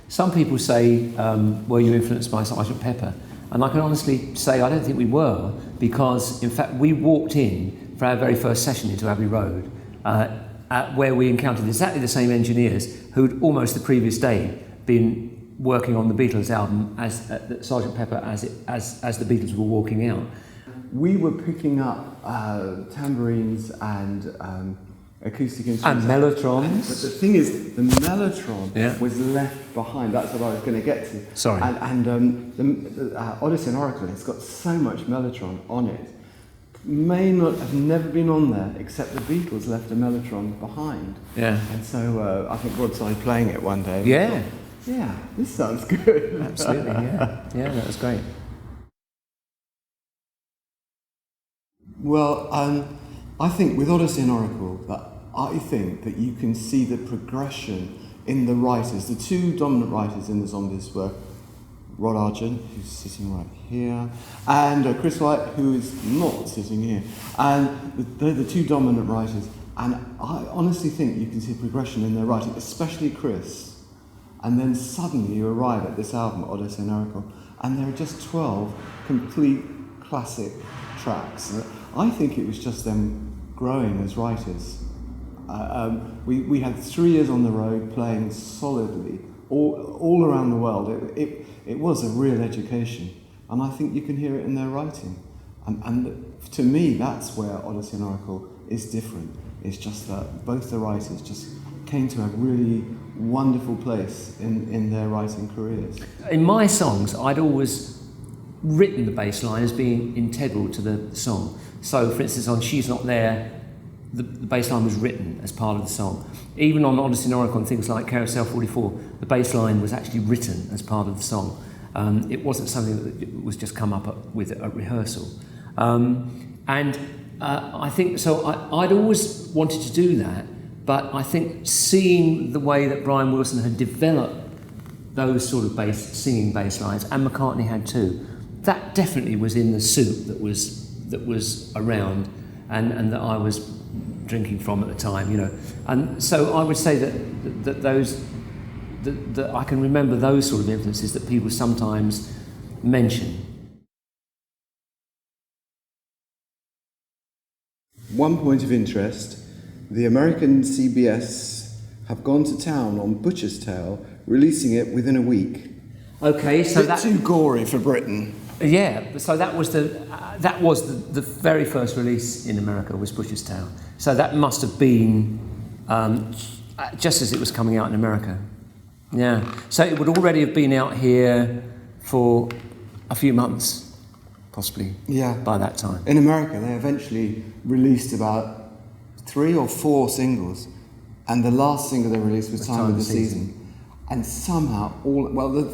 Some people say, were you influenced by Sgt. Pepper? And I can honestly say I don't think we were, because in fact we walked in for our very first session into Abbey Road, where we encountered exactly the same engineers who'd almost the previous day been working on the Beatles album as Sgt. Pepper as the Beatles were walking out. We were picking up tambourines and acoustic instruments. And mellotrons. But the thing is, the mellotron was left behind. That's what I was going to get to. Sorry. And the Odessey and Oracle, it's got so much mellotron on it. May not have never been on there, except the Beatles left a mellotron behind. Yeah. And so I think Rod started playing it one day. Yeah. Yeah, this sounds good. Absolutely, yeah. Yeah, that was great. Well, I think with Odessey and Oracle, I think that you can see the progression in the writers. The two dominant writers in the Zombies were Rod Argent, who's sitting right here, and Chris White, who is not sitting here. And they're the two dominant writers. And I honestly think you can see progression in their writing, especially Chris. And then suddenly you arrive at this album, Odessey and Oracle, and there are just 12 complete classic tracks. I think it was just them growing as writers. We had 3 years on the road playing solidly all around the world. It was a real education, and I think you can hear it in their writing. And to me, that's where Odessey and Oracle is different. It's just that both the writers just came to a really wonderful place in their writing careers. In my songs, I'd always written the bass line as being integral to the song. So, for instance, on She's Not There, the bass line was written as part of the song. Even on Odessey and Oracle and things like Carousel 44, the bass line was actually written as part of the song. It wasn't something that was just come up with at rehearsal. I think, so I'd always wanted to do that, but I think seeing the way that Brian Wilson had developed those sort of singing bass lines, and McCartney had too, that definitely was in the soup that was around and that I was drinking from at the time, you know. And so I would say that I can remember those sort of influences that people sometimes mention. One point of interest, the American CBS have gone to town on Butcher's Tale, releasing it within a week. Okay, so that's too gory for Britain. Yeah, so that was the very first release in America was Butcher's Tale. So that must have been just as it was coming out in America. Yeah, so it would already have been out here for a few months, possibly. Yeah. By that time. In America, they eventually released about 3 or 4 singles, and the last single they released was Time of the Season. And somehow,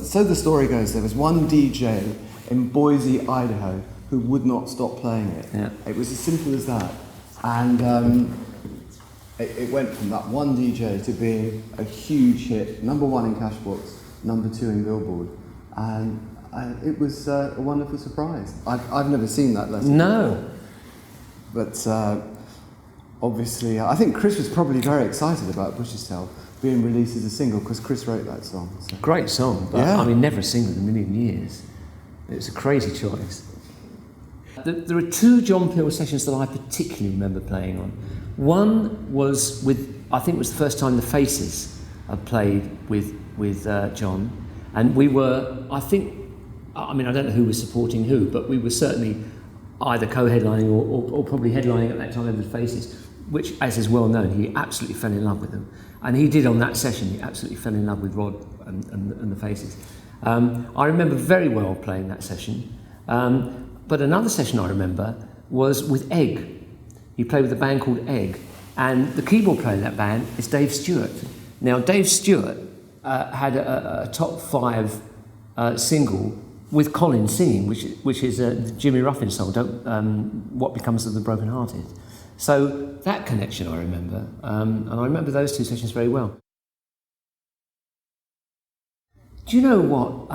so the story goes, there was one DJ in Boise, Idaho, who would not stop playing it. Yeah. It was as simple as that. And it went from that one DJ to being a huge hit, #1 in Cashbox, #2 in Billboard. And it was a wonderful surprise. I've never seen that lesson. No. But obviously, I think Chris was probably very excited about Butcher's Tale being released as a single, because Chris wrote that song. So. Great song, but yeah. I mean, never a single in a million years. It's a crazy choice. There are 2 John Peel sessions that I particularly remember playing on. One was I think it was the first time the Faces played with John, and we were, I don't know who was supporting who, but we were certainly either co-headlining or probably headlining at that time with the Faces, which, as is well known, he absolutely fell in love with them. And he did on that session, he absolutely fell in love with Rod and the Faces. I remember very well playing that session. But another session I remember was with Egg. He played with a band called Egg, and the keyboard player in that band is Dave Stewart. Now, Dave Stewart had a top 5 single with Colin singing, which is a Jimmy Ruffin song, What Becomes of the Broken Hearted. So that connection I remember, and I remember those 2 sessions very well. Do you know what?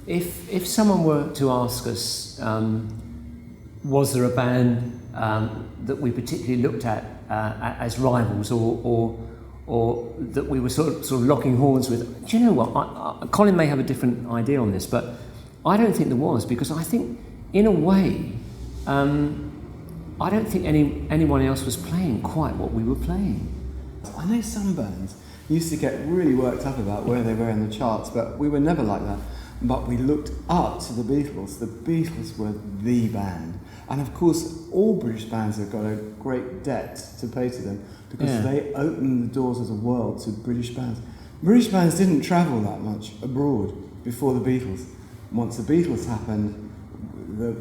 If someone were to ask us, was there a band that we particularly looked at as rivals, or or that we were sort of locking horns with. Do you know what? Colin may have a different idea on this, but I don't think there was, because I think, in a way, I don't think anyone else was playing quite what we were playing. I know some bands used to get really worked up about where they were in the charts, but we were never like that. But we looked up to the Beatles. The Beatles were the band. And of course, all British bands have got a great debt to pay to them, because they opened the doors of the world to British bands. British bands didn't travel that much abroad before the Beatles. Once the Beatles happened, the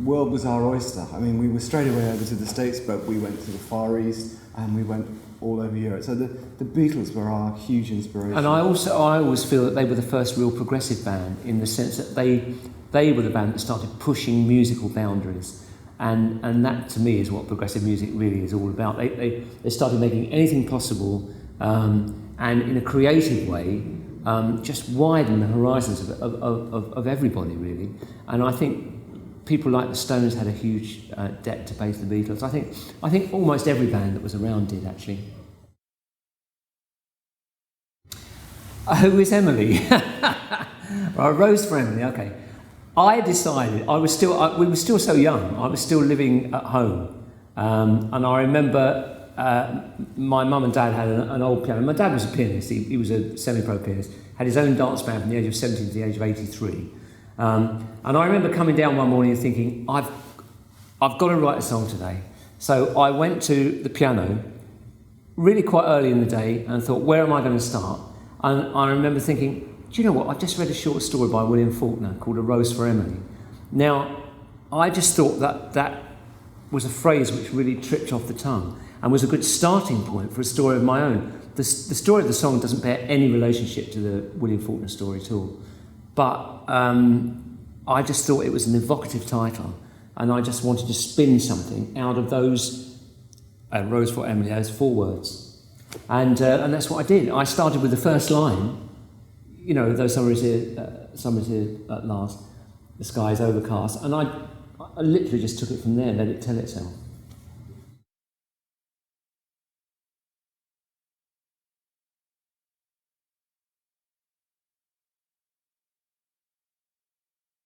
world was our oyster. I mean, we were straight away over to the States, but we went to the Far East and we went all over Europe. So the Beatles were our huge inspiration. And I always feel that they were the first real progressive band, in the sense that they were the band that started pushing musical boundaries. And that, to me, is what progressive music really is all about. They started making anything possible, and in a creative way, just widen the horizons of everybody, really. And I think people like the Stones had a huge debt to pay to the Beatles. I think almost every band that was around did, actually. Who is Emily? Rose for Emily, okay. I decided, we were still so young, I was still living at home. And I remember my mum and dad had an old piano. My dad was a pianist, he was a semi-pro pianist, had his own dance band from the age of 17 to the age of 83. And I remember coming down one morning and thinking, I've got to write a song today. So I went to the piano really quite early in the day and thought, where am I going to start? And I remember thinking, do you know what, I've just read a short story by William Faulkner called A Rose for Emily. Now, I just thought that was a phrase which really tripped off the tongue and was a good starting point for a story of my own. The story of the song doesn't bear any relationship to the William Faulkner story at all. But I just thought it was an evocative title, and I just wanted to spin something out of those Rose for Emily, those 4 words. And that's what I did. I started with the first line, you know, though summer is here at last, the sky is overcast, and I literally just took it from there and let it tell itself.